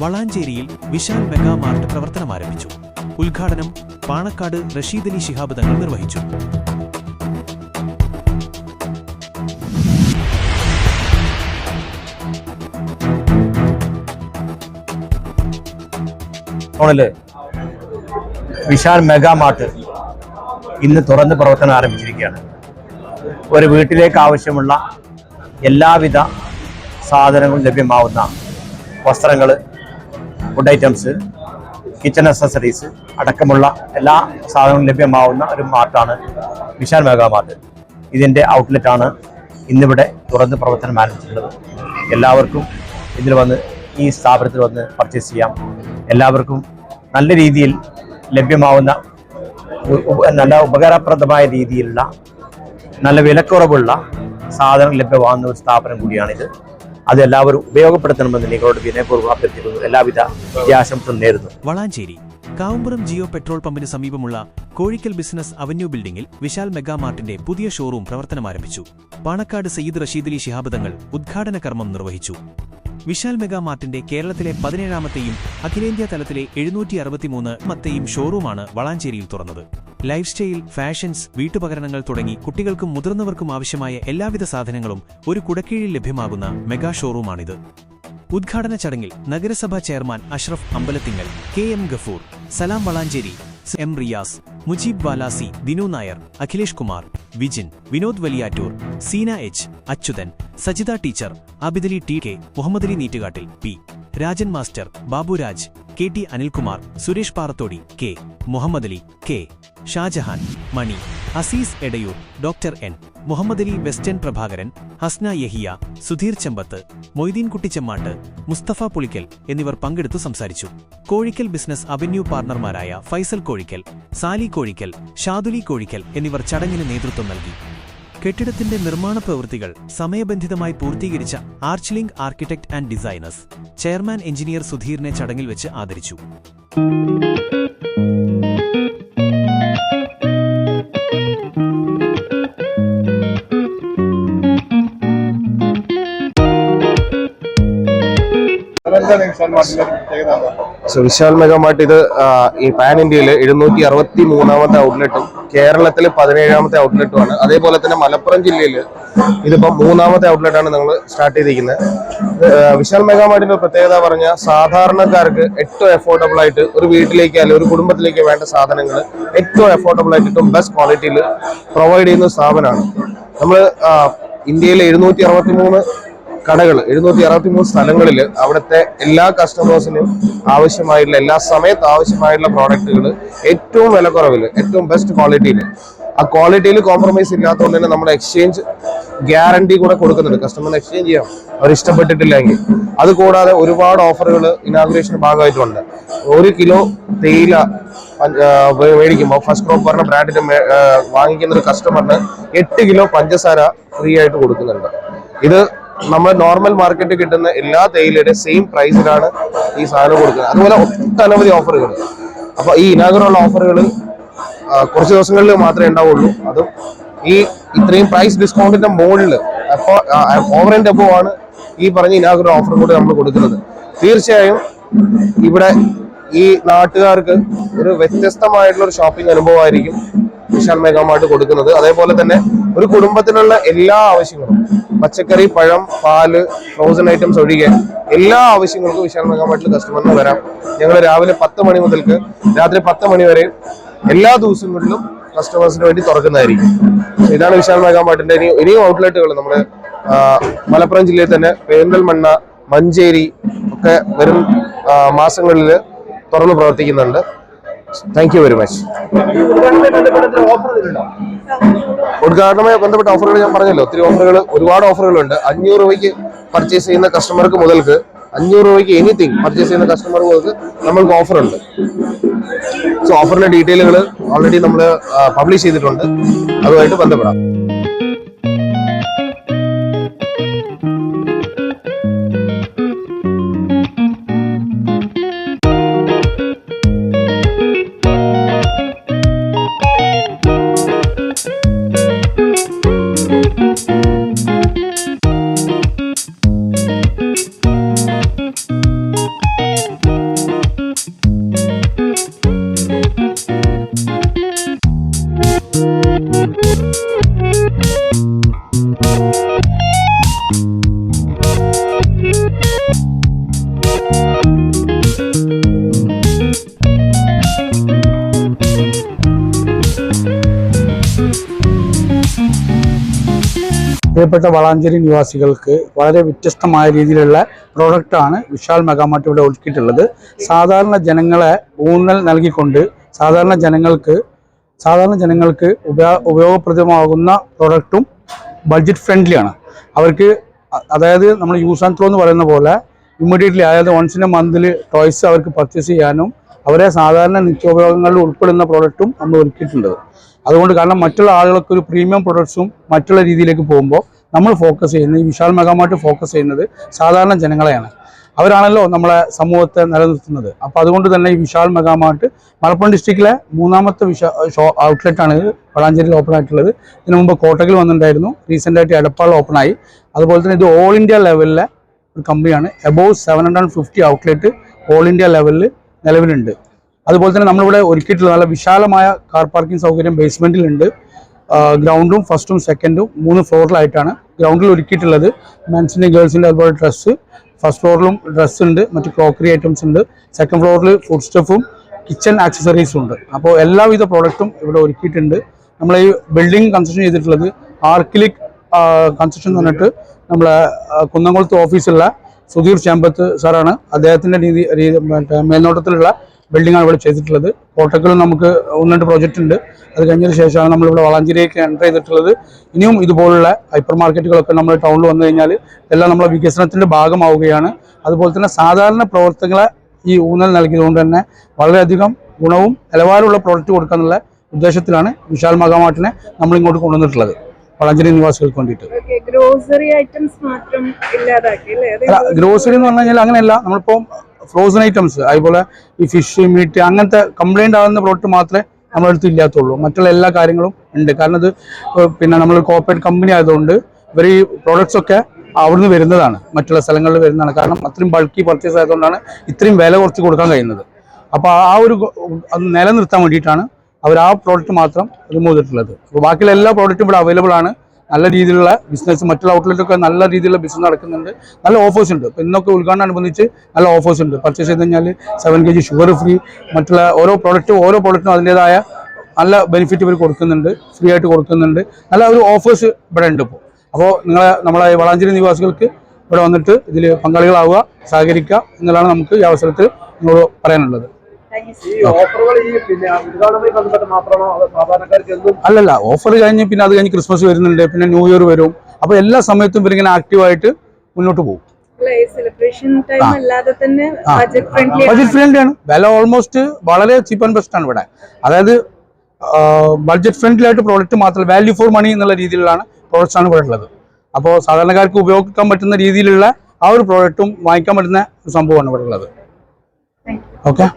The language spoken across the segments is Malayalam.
വളാഞ്ചേരിയിൽ വിശാൽ മെഗാ മാർട്ട് പ്രവർത്തനം ആരംഭിച്ചു. ഉദ്ഘാടനം പാണക്കാട് റഷീദ് അലി ശിഹാബ് തങ്ങൾ നിർവഹിച്ചു. വിശാൽ മെഗാ മാർട്ട് ഇന്ന് തുറന്ന് പ്രവർത്തനം ആരംഭിച്ചിരിക്കുകയാണ്. ഒരു വീട്ടിലേക്ക് ആവശ്യമുള്ള എല്ലാവിധ സാധനങ്ങളും ലഭ്യമാവുന്ന വസ്ത്രങ്ങൾ, ഫുഡ് ഐറ്റംസ്, കിച്ചൺ അക്സസറീസ് അടക്കമുള്ള എല്ലാ സാധനങ്ങളും ലഭ്യമാവുന്ന ഒരു മാർട്ടാണ് വിശാൽ മെഗാ മാർട്ട്. ഇതിൻ്റെ ഔട്ട്ലെറ്റാണ് ഇന്നിവിടെ തുറന്ന് പ്രവർത്തനം ആരംഭിച്ചിട്ടുള്ളത്. എല്ലാവർക്കും ഇതിൽ വന്ന് ഈ സ്ഥാപനത്തിൽ വന്ന് പർച്ചേസ് ചെയ്യാം. എല്ലാവർക്കും നല്ല രീതിയിൽ ലഭ്യമാവുന്ന നല്ല ഉപകാരപ്രദമായ രീതിയിലുള്ള നല്ല വിലക്കുറവുള്ള സാധനങ്ങൾ ലഭ്യമാകുന്ന ഒരു സ്ഥാപനം കൂടിയാണിത്. അത് എല്ലാവരും ഉപയോഗപ്പെടുത്തണമെന്ന് നിങ്ങളോട് വിനയപൂർവ്വം അഭ്യർത്ഥിക്കുന്നു. എല്ലാവിധ വിദ്യാശംസകളും നേരുന്നു. വളാഞ്ചേരി കാവുംപുറം ജിയോ പെട്രോൾ പമ്പിന് സമീപമുള്ള കോഴിക്കൽ ബിസിനസ് അവന്യൂ ബിൽഡിംഗിൽ വിശാൽ മെഗാ മാർട്ടിന്റെ പുതിയ ഷോറൂം പ്രവർത്തനം ആരംഭിച്ചു. പാണക്കാട് സയ്യിദ് റഷീദ് അലി ശിഹാബ് തങ്ങൾ ഉദ്ഘാടന കർമ്മം നിർവഹിച്ചു. വിശാൽ മെഗാ മാർട്ടിന്റെ കേരളത്തിലെ 17ാമത്തെയും അഖിലേന്ത്യാ തലത്തിലെ 763ാമത്തെയും ഷോറൂമാണ് വളാഞ്ചേരിയിൽ തുറന്നത്. ലൈഫ് സ്റ്റൈൽ, ഫാഷൻസ്, വീട്ടുപകരണങ്ങൾ തുടങ്ങി കുട്ടികൾക്കും മുതിർന്നവർക്കും ആവശ്യമായ എല്ലാവിധ സാധനങ്ങളും ഒരു കുടക്കീഴിൽ ലഭ്യമാകുന്ന മെഗാ ഷോറൂമാണിത്. ഉദ്ഘാടന ചടങ്ങിൽ നഗരസഭാ chairman Ashraf Ambalathingal, KM Gafoor, Salam Valanchery, M Riyas, Mujeeb Valasi, Dinu Nair, Akhilesh Kumar, Vijin, Vinod Valiyattoor, Seena H, Achuthan, Sajitha teacher, Abidali TK, Muhammadali Neettukattil, P Rajan master, Baburaj, KT Anilkumar, Suresh Parathodi, K Muhammadali, K Shajahan, Mani, Azeez Edayur, doctor N Muhammadali, western Prabhakaran, Hasna Yahiya, Sudheer Chembath, Moideen Kuttichemmatt, Musthafa Pulikkal എന്നിവർ പങ്കെടുത്തു സംസാരിച്ചു. കോഴിക്കൽ ബിസിനസ് അവന്യൂ പാർട്ണർമാരായ ഫൈസൽ കോഴിക്കൽ, സാലി കോഴിക്കൽ, ഷാദുലി കോഴിക്കൽ എന്നിവർ ചടങ്ങിന് നേതൃത്വം നൽകി. കെട്ടിടത്തിന്റെ നിർമ്മാണ പ്രവൃത്തികൾ സമയബന്ധിതമായി പൂർത്തീകരിച്ച Archlink architect and designers chairman engineer സുധീറിനെ ചടങ്ങിൽ വെച്ച് ആദരിച്ചു. വിശാൽ മെഗാ മാർട്ട് ഇത് ഈ പാൻ ഇന്ത്യയിൽ 763ാമത്തെ ഔട്ട്ലെറ്റും കേരളത്തിൽ 17ാമത്തെ ഔട്ട്ലെറ്റുമാണ്. അതേപോലെ തന്നെ മലപ്പുറം ജില്ലയിൽ ഇതിപ്പം 3ാമത്തെ ഔട്ട്ലെറ്റാണ് നമ്മൾ സ്റ്റാർട്ട് ചെയ്തിരിക്കുന്നത്. വിശാൽ മെഗാ മാർട്ടിന്റെ പ്രത്യേകത പറഞ്ഞാൽ സാധാരണക്കാർക്ക് ഏറ്റവും അഫോർഡബിൾ ആയിട്ട് ഒരു വീട്ടിലേക്ക് അല്ലെങ്കിൽ ഒരു കുടുംബത്തിലേക്ക് വേണ്ട സാധനങ്ങൾ ഏറ്റവും അഫോർഡബിൾ ആയിട്ട് ഏറ്റവും ബെസ്റ്റ് ക്വാളിറ്റിയിൽ പ്രൊവൈഡ് ചെയ്യുന്ന സ്ഥാപനമാണ്. നമ്മൾ ഇന്ത്യയിലെ 763 കടകൾ, 763 സ്ഥലങ്ങളിൽ അവിടുത്തെ എല്ലാ കസ്റ്റമേഴ്സിനും ആവശ്യമായിട്ടുള്ള എല്ലാ സമയത്ത് ആവശ്യമായിട്ടുള്ള പ്രോഡക്റ്റുകൾ ഏറ്റവും വിലക്കുറവിൽ ഏറ്റവും ബെസ്റ്റ് ക്വാളിറ്റിയിൽ, ആ ക്വാളിറ്റിയിൽ കോംപ്രമൈസ് ഇല്ലാത്തതുകൊണ്ട് തന്നെ നമ്മുടെ എക്സ്ചേഞ്ച് ഗ്യാരണ്ടി കൂടെ കൊടുക്കുന്നുണ്ട്. കസ്റ്റമറിന് എക്സ്ചേഞ്ച് ചെയ്യാം അവർ ഇഷ്ടപ്പെട്ടിട്ടില്ലെങ്കിൽ. അതുകൂടാതെ ഒരുപാട് ഓഫറുകൾ ഇനാഗുറേഷന് ഭാഗമായിട്ടുണ്ട്. 1 കിലോ തേയില മേടിക്കുമ്പോൾ ഫസ്റ്റ് ക്രോപ്പ് പറഞ്ഞ ബ്രാൻഡിന്റെ വാങ്ങിക്കുന്ന ഒരു കസ്റ്റമറിന് 8 കിലോ പഞ്ചസാര ഫ്രീ ആയിട്ട് കൊടുക്കുന്നുണ്ട്. ഇത് നമ്മൾ നോർമൽ മാർക്കറ്റിൽ കിട്ടുന്ന എല്ലാ തേയിലയുടെ സെയിം പ്രൈസിലാണ് ഈ സാധനം കൊടുക്കുന്നത്. അതുപോലെ ഒട്ടനവധി ഓഫറുകൾ. അപ്പൊ ഈ ഇനാഗുറൽ ഓഫറുകൾ കുറച്ച് ദിവസങ്ങളിൽ മാത്രമേ ഉണ്ടാവുള്ളൂ. അതും ഈ ഇത്രയും പ്രൈസ് ഡിസ്കൗണ്ടിന്റെ മുകളിൽ അപ്പോൾ ഓവർ ആൻഡ് അബോവ് ആണ് ഈ പറഞ്ഞ ഇനാഗുറൽ ഓഫറും കൂടി നമ്മൾ കൊടുക്കുന്നത്. തീർച്ചയായും ഇവിടെ ഈ നാട്ടുകാർക്ക് ഒരു വ്യത്യസ്തമായിട്ടുള്ള ഒരു ഷോപ്പിംഗ് അനുഭവമായിരിക്കും വിശാൽ മെഗാ മാർട്ട് കൊടുക്കുന്നത്. അതേപോലെ തന്നെ ഒരു കുടുംബത്തിനുള്ള എല്ലാ ആവശ്യങ്ങളും, പച്ചക്കറി, പഴം, പാല്, ഫ്രോസൺ ഐറ്റംസ് ഒഴികെ എല്ലാ ആവശ്യങ്ങൾക്കും വിശാൽ മെഗാ മാർട്ടിൽ കസ്റ്റമറിന് വരാം. ഞങ്ങൾ രാവിലെ 10 മണി മുതൽക്ക് രാത്രി 10 മണി വരെ എല്ലാ ദിവസങ്ങളിലും കസ്റ്റമേഴ്സിന് വേണ്ടി തുറക്കുന്നതായിരിക്കും. ഇതാണ് വിശാൽ മെഗാ മാർട്ടിന്റെ ഇനിയും ഔട്ട്ലെറ്റുകൾ നമ്മുടെ മലപ്പുറം ജില്ലയിൽ തന്നെ പെരിന്തൽമണ്ണ, മഞ്ചേരി ഒക്കെ വരും മാസങ്ങളിൽ തുറന്ന് പ്രവർത്തിക്കുന്നുണ്ട്. Thank you very much. ഉദ്ഘാടനവുമായി ബന്ധപ്പെട്ട ഓഫറുകൾ ഞാൻ പറഞ്ഞല്ലോ, ഒത്തിരി ഓഫറുകൾ, ഒരുപാട് ഓഫറുകളുണ്ട്. 500 രൂപയ്ക്ക് പർച്ചേസ് ചെയ്യുന്ന കസ്റ്റമർക്ക് മുതൽക്ക് 500 രൂപയ്ക്ക് എനിത്തിങ് പർച്ചേസ് ചെയ്യുന്ന കസ്റ്റമർ മുതൽക്ക് നമ്മൾക്ക് ഓഫറുണ്ട്. സോ ഓഫറിന്റെ ഡീറ്റെയിലുകൾ ഓൾറെഡി നമ്മൾ പബ്ലിഷ് ചെയ്തിട്ടുണ്ട്. അതുമായിട്ട് ബന്ധപ്പെടാം. പ്രിയപ്പെട്ട വളാഞ്ചേരി നിവാസികൾക്ക് വളരെ വ്യത്യസ്തമായ രീതിയിലുള്ള പ്രോഡക്റ്റാണ് വിശാൽ മെഗാമാർട്ട് ഇവിടെ ഒരുക്കിയിട്ടുള്ളത്. സാധാരണ ജനങ്ങളെ ഊന്നൽ നൽകിക്കൊണ്ട് സാധാരണ ജനങ്ങൾക്ക് ഉപയോഗപ്രദമാകുന്ന പ്രോഡക്റ്റും ബഡ്ജറ്റ് ഫ്രണ്ട്ലിയാണ്. അവർക്ക് അതായത് നമ്മൾ യൂസ് ആൻഡ് ത്രോ എന്ന് പറയുന്ന പോലെ ഇമ്മീഡിയറ്റ്ലി, അതായത് വൺസ് ഇൻ എ മന്തിൽ ടോയ്സ് അവർക്ക് പർച്ചേസ് ചെയ്യാനും അവരെ സാധാരണ നിത്യോപയോഗങ്ങളിൽ ഉൾപ്പെടുന്ന പ്രോഡക്റ്റും നമ്മൾ ഒരുക്കിയിട്ടുണ്ട്. അതുകൊണ്ട് കാരണം മറ്റുള്ള ആളുകൾക്ക് ഒരു പ്രീമിയം പ്രൊഡക്ട്സും മറ്റുള്ള രീതിയിലേക്ക് പോകുമ്പോൾ നമ്മൾ ഫോക്കസ് ചെയ്യുന്നത്, ഈ വിശാൽ മെഗാമാർട്ട് ഫോക്കസ് ചെയ്യുന്നത് സാധാരണ ജനങ്ങളെയാണ്. അവരാണല്ലോ നമ്മളെ സമൂഹത്തെ നിലനിർത്തുന്നത്. അപ്പോൾ അതുകൊണ്ട് തന്നെ ഈ വിശാൽ മെഗാമാർട്ട് മലപ്പുറം ഡിസ്ട്രിക്റ്റിലെ 3ാമത്തെ ഔട്ട്ലെറ്റാണ് വളാഞ്ചേരിയിൽ ഓപ്പൺ ആയിട്ടുള്ളത്. ഇതിനു മുമ്പ് കോട്ടകിൽ വന്നിട്ടുണ്ടായിരുന്നു, റീസെൻ്റായിട്ട് എടപ്പാളിൽ ഓപ്പണായി. അതുപോലെ തന്നെ ഇത് ഓൾ ഇന്ത്യ ലെവലിലെ ഒരു കമ്പനിയാണ്. എബോവ് 750 ഔട്ട്ലെറ്റ് ഓൾ ഇന്ത്യ ലെവലിൽ നിലവിലുണ്ട്. അതുപോലെ തന്നെ നമ്മളിവിടെ ഒരുക്കിയിട്ടുള്ള നല്ല വിശാലമായ കാർ പാർക്കിംഗ് സൗകര്യം ബേസ്മെൻറ്റിലുണ്ട്. ഗ്രൗണ്ടും ഫസ്റ്റും സെക്കൻഡും 3 ഫ്ലോറിലായിട്ടാണ് ഗ്രൗണ്ടിൽ ഒരുക്കിയിട്ടുള്ളത്. മെൻസിൻ്റെ ഗേൾസിൻ്റെ അതുപോലെ ഡ്രസ്സ്, ഫസ്റ്റ് ഫ്ലോറിലും ഡ്രസ്സ് ഉണ്ട്, മറ്റ് ക്രോക്കറി ഐറ്റംസ് ഉണ്ട്. സെക്കൻഡ് ഫ്ലോറിൽ ഫുഡ് സ്റ്റഫും കിച്ചൺ ആക്സസറീസും ഉണ്ട്. അപ്പോൾ എല്ലാവിധ പ്രോഡക്റ്റും ഇവിടെ ഒരുക്കിയിട്ടുണ്ട്. നമ്മൾ ഈ ബിൽഡിംഗ് കൺസ്ട്രക്ഷൻ ചെയ്തിട്ടുള്ളത് ആർക്കിലിക് കൺസ്ട്രക്ഷൻ എന്ന് പറഞ്ഞിട്ട് നമ്മളെ കുന്നംകുളത്ത് ഓഫീസുള്ള സുധീർ ചേമ്പത്ത് സാറാണ്. അദ്ദേഹത്തിൻ്റെ മേൽനോട്ടത്തിലുള്ള ബിൽഡിംഗാണ് ഇവിടെ ചെയ്തിട്ടുള്ളത്. കോട്ടക്കലും നമുക്ക് 1-2 പ്രോജക്റ്റ് ഉണ്ട്. അത് കഴിഞ്ഞതിന് ശേഷമാണ് നമ്മളിവിടെ വളാഞ്ചേരിയൊക്കെ എൻ്റർ ചെയ്തിട്ടുള്ളത്. ഇനിയും ഇതുപോലുള്ള ഹൈപ്പർ മാർക്കറ്റുകളൊക്കെ നമ്മൾ ടൗണിൽ വന്നു കഴിഞ്ഞാൽ എല്ലാം നമ്മളെ വികസനത്തിൻ്റെ ഭാഗമാവുകയാണ്. അതുപോലെ തന്നെ സാധാരണ പ്രവർത്തനങ്ങളെ ഈ ഊന്നൽ നൽകിയതുകൊണ്ട് തന്നെ വളരെയധികം ഗുണവും നിലവാരമുള്ള പ്രോഡക്റ്റ് കൊടുക്കാനുള്ള ഉദ്ദേശത്തിലാണ് വിശാൽ മെഗാമാർട്ടിനെ നമ്മൾ ഇങ്ങോട്ട് കൊണ്ടുവന്നിട്ടുള്ളത് വളാഞ്ചേരി നിവാസികൾക്ക് വേണ്ടിയിട്ട്. ഗ്രോസറി ഐറ്റംസ് മാത്രം ഇല്ലാതാക്കി അല്ലേ? ഗ്രോസറി എന്ന് പറഞ്ഞു കഴിഞ്ഞാൽ അങ്ങനെയല്ല, നമ്മളിപ്പോൾ ഫ്രോസൺ ഐറ്റംസ്, അതുപോലെ ഈ ഫിഷ്, മീറ്റ്, അങ്ങനത്തെ കംപ്ലൈൻറ്റ് ആകുന്ന പ്രോഡക്റ്റ് മാത്രമേ നമ്മളെടുത്ത് ഇല്ലാത്തുള്ളൂ. മറ്റുള്ള എല്ലാ കാര്യങ്ങളും ഉണ്ട്. കാരണം ഇത് പിന്നെ നമ്മൾ കോർപ്പറേറ്റ് കമ്പനി ആയതുകൊണ്ട് ഇവർ ഈ പ്രോഡക്ട്സ് ഒക്കെ അവിടുന്ന് വരുന്നതാണ്, മറ്റുള്ള സ്ഥലങ്ങളിൽ വരുന്നതാണ്. കാരണം അത്രയും ബൾക്കി പർച്ചേസ് ആയതുകൊണ്ടാണ് ഇത്രയും വില കുറച്ച് കൊടുക്കാൻ കഴിയുന്നത്. അപ്പോൾ ആ ഒരു അത് നിലനിർത്താൻ വേണ്ടിയിട്ടാണ് അവർ ആ പ്രോഡക്റ്റ് മാത്രം റിമൂവ് ചെയ്തിട്ടുള്ളത്. അപ്പോൾ ബാക്കിയുള്ള എല്ലാ പ്രോഡക്റ്റും ഇവിടെ അവൈലബിൾ ആണ്. നല്ല രീതിയിലുള്ള ബിസിനസ്, മറ്റുള്ള ഔട്ട്ലെറ്റൊക്കെ നല്ല രീതിയിലുള്ള ബിസിനസ് നടക്കുന്നുണ്ട്. നല്ല ഓഫേഴ്സ് ഉണ്ട്. ഇപ്പോൾ ഇന്നൊക്കെ ഉദ്ഘാടനം നല്ല ഓഫേഴ്സ് ഉണ്ട്. പർച്ചേസ് ചെയ്ത് കഴിഞ്ഞാൽ 7 kg ഷുഗർ ഫ്രീ, മറ്റുള്ള ഓരോ പ്രോഡക്റ്റും അതിൻ്റേതായ നല്ല ബെനിഫിറ്റ് ഇവർ കൊടുക്കുന്നുണ്ട്, ഫ്രീ ആയിട്ട് കൊടുക്കുന്നുണ്ട്. നല്ല ഒരു ഓഫേഴ്സ് ഇവിടെ ഉണ്ട് ഇപ്പോൾ. അപ്പോൾ നമ്മളെ വളാഞ്ചേരി നിവാസികൾക്ക് ഇവിടെ വന്നിട്ട് ഇതിൽ പങ്കാളികളാവുക, സഹകരിക്കുക എന്നുള്ളതാണ് നമുക്ക് ഈ അവസരത്തിൽ നിങ്ങളോട് പറയാനുള്ളത്. അല്ലല്ല, ഓഫർ കഴിഞ്ഞ് പിന്നെ അത് കഴിഞ്ഞ് ക്രിസ്മസ് വരുന്നുണ്ട്, പിന്നെ ന്യൂ ഇയർ വരും. അപ്പൊ എല്ലാ സമയത്തും ഇവരിങ്ങനെ ആക്റ്റീവായിട്ട് മുന്നോട്ട് പോകും. ബഡ്ജറ്റ് ഫ്രണ്ട്ലി ആണ്. വില ഓൾമോസ്റ്റ് വളരെ ചീപ്പ് ആൻഡ് ബെസ്റ്റ് ആണ് ഇവിടെ. അതായത് ബഡ്ജറ്റ് ഫ്രണ്ട്ലി ആയിട്ട് പ്രോഡക്റ്റ് മാത്രമല്ല, വാല്യൂ ഫോർ മണി എന്നുള്ള രീതിയിലാണ് പ്രോഡക്റ്റ്സ് ആണ് ഇവിടെ ഉള്ളത്. അപ്പോൾ സാധാരണക്കാർക്ക് ഉപയോഗിക്കാൻ പറ്റുന്ന രീതിയിലുള്ള ആ ഒരു പ്രോഡക്റ്റും വാങ്ങിക്കാൻ പറ്റുന്ന ഒരു സംഭവമാണ് ഇവിടെ ഉള്ളത്. ഓക്കെ.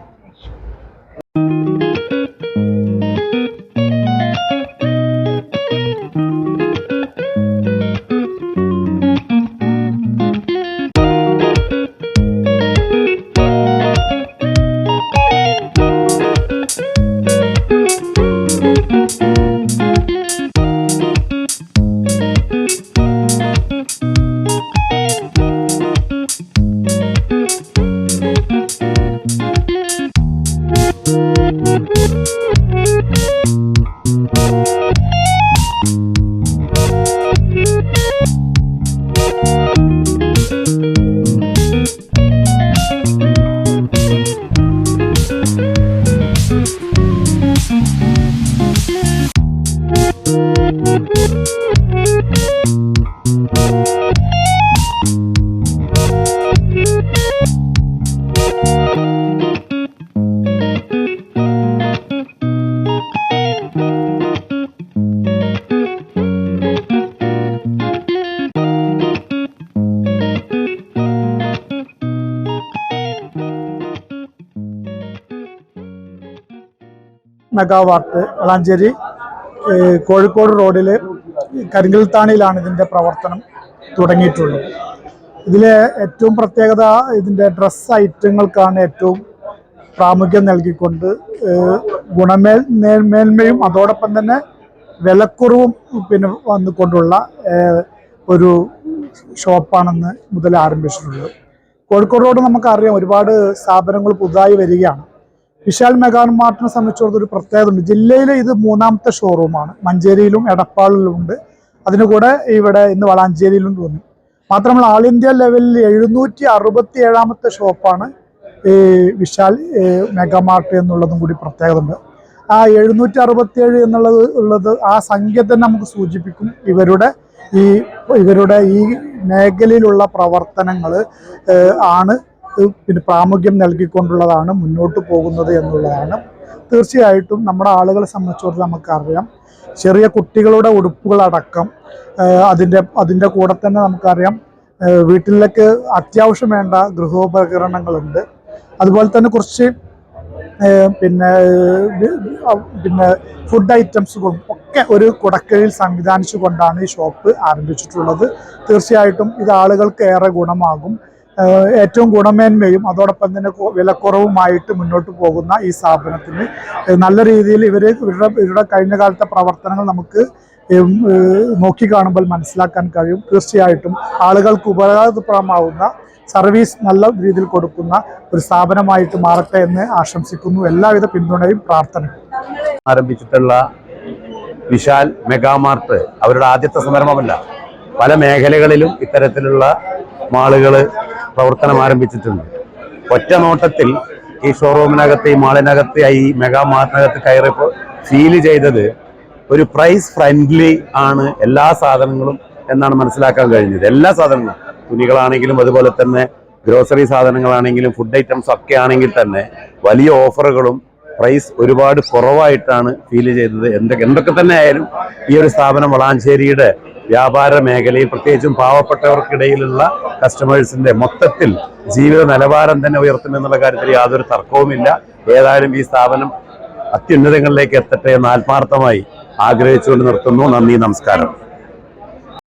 മെഗാവാർട്ട് വളാഞ്ചേരി കോഴിക്കോട് റോഡിൽ കരിങ്കൽത്താണിയിലാണ് ഇതിൻ്റെ പ്രവർത്തനം തുടങ്ങിയിട്ടുള്ളത്. ഇതിലെ ഏറ്റവും പ്രത്യേകത ഇതിൻ്റെ ഡ്രസ്സ് ഐറ്റങ്ങൾക്കാണ് ഏറ്റവും പ്രാമുഖ്യം നൽകിക്കൊണ്ട് ഗുണമേന്മയും അതോടൊപ്പം തന്നെ വിലക്കുറവും പിന്നെ വന്നുകൊണ്ടുള്ള ഒരു ഷോപ്പാണെന്ന് മുതൽ ആരംഭിച്ചിട്ടുള്ളത്. കോഴിക്കോട് റോഡ് നമുക്കറിയാം, ഒരുപാട് സ്ഥാപനങ്ങൾ പുതുതായി വരികയാണ്. വിശാൽ മെഗാമാർട്ടിനെ സംബന്ധിച്ചിടത്തോളം ഒരു പ്രത്യേകത ഉണ്ട്. ജില്ലയിലെ ഇത് 3ാമത്തെ ഷോറൂമാണ്. മഞ്ചേരിയിലും എടപ്പാളിലും ഉണ്ട്, അതിന് കൂടെ ഇവിടെ ഇന്ന് വളാഞ്ചേരിയിലും തോന്നി. മാത്രമല്ല ആൾ ഇന്ത്യ ലെവലിൽ 767ാമത്തെ ഷോപ്പാണ് ഈ വിശാൽ മെഗാമാർട്ട് എന്നുള്ളതും കൂടി പ്രത്യേകത ഉണ്ട്. ആ 767 ഉള്ളത് ആ സംഖ്യ തന്നെ നമുക്ക് സൂചിപ്പിക്കും ഇവരുടെ ഈ മേഖലയിലുള്ള പ്രവർത്തനങ്ങൾ ആണ് പിന്നെ പ്രാമുഖ്യം നൽകിക്കൊണ്ടുള്ളതാണ് മുന്നോട്ട് പോകുന്നത് എന്നുള്ളതാണ്. തീർച്ചയായിട്ടും നമ്മുടെ ആളുകളെ സംബന്ധിച്ചിടത്തോളം നമുക്കറിയാം, ചെറിയ കുട്ടികളുടെ ഉടുപ്പുകളടക്കം അതിൻ്റെ കൂടെ തന്നെ നമുക്കറിയാം വീട്ടിലേക്ക് അത്യാവശ്യം വേണ്ട ഗൃഹോപകരണങ്ങളുണ്ട്. അതുപോലെ തന്നെ കുറച്ച് പിന്നെ ഫുഡ് ഐറ്റംസുകളും ഒക്കെ ഒരു കുടക്കീഴിൽ സംവിധാനിച്ചുകൊണ്ടാണ് ഈ ഷോപ്പ് ആരംഭിച്ചിട്ടുള്ളത്. തീർച്ചയായിട്ടും ഇത് ആളുകൾക്ക് ഏറെ ഗുണമാകും. ഏറ്റവും ഗുണമേന്മയും അതോടൊപ്പം തന്നെ വിലക്കുറവുമായിട്ട് മുന്നോട്ട് പോകുന്ന ഈ സ്ഥാപനത്തിന് നല്ല രീതിയിൽ ഇവരുടെ കഴിഞ്ഞ കാലത്തെ പ്രവർത്തനങ്ങൾ നമുക്ക് നോക്കിക്കാണുമ്പോൾ മനസ്സിലാക്കാൻ കഴിയും. തീർച്ചയായിട്ടും ആളുകൾക്ക് ഉപകാരപ്രദമാവുന്ന സർവീസ് നല്ല രീതിയിൽ കൊടുക്കുന്ന ഒരു സ്ഥാപനമായിട്ട് മാറട്ടെ എന്ന് ആശംസിക്കുന്നു. എല്ലാവിധ പിന്തുണയും പ്രാർത്ഥനയും. ആരംഭിച്ചിട്ടുള്ള വിശാൽ മെഗാമാർട്ട് അവരുടെ ആദ്യത്തെ സംരംഭമല്ല. പല മേഖലകളിലും ഇത്തരത്തിലുള്ള മാളുകൾ പ്രവർത്തനം ആരംഭിച്ചിട്ടുണ്ട്. ഒറ്റ നോട്ടത്തിൽ ഈ ഷോറൂമിനകത്ത്, ഈ മാളിനകത്ത്, ഈ മെഗാമാർട്ടിനകത്ത് കയറിയപ്പോൾ ഫീല് ചെയ്തത് ഒരു പ്രൈസ് ഫ്രണ്ട്ലി ആണ് എല്ലാ സാധനങ്ങളും എന്നാണ് മനസ്സിലാക്കാൻ കഴിഞ്ഞത്. എല്ലാ സാധനങ്ങളും, തുണികളാണെങ്കിലും അതുപോലെ തന്നെ ഗ്രോസറി സാധനങ്ങളാണെങ്കിലും ഫുഡ് ഐറ്റംസ് ഒക്കെ ആണെങ്കിൽ തന്നെ വലിയ ഓഫറുകളും പ്രൈസ് ഒരുപാട് കുറവായിട്ടാണ് ഫീൽ ചെയ്തത്. എന്തൊക്കെ തന്നെ ആയാലും ഈ ഒരു സ്ഥാപനം വളാഞ്ചേരിയുടെ വ്യാപാര മേഖലയിൽ പ്രത്യേകിച്ചും പാവപ്പെട്ടവർക്കിടയിലുള്ള കസ്റ്റമേഴ്സിന്റെ മൊത്തത്തിൽ ജീവിത നിലവാരം തന്നെ ഉയർത്തുമെന്നുള്ള കാര്യത്തിൽ യാതൊരു തർക്കവുമില്ല. ഏതായാലും ഈ സ്ഥാപനം അത്യുന്നതങ്ങളിലേക്ക് എത്തട്ടെ എന്ന് ആത്മാർത്ഥമായി ആഗ്രഹിച്ചുകൊണ്ട് നിർത്തുന്നു. നന്ദി, നമസ്കാരം.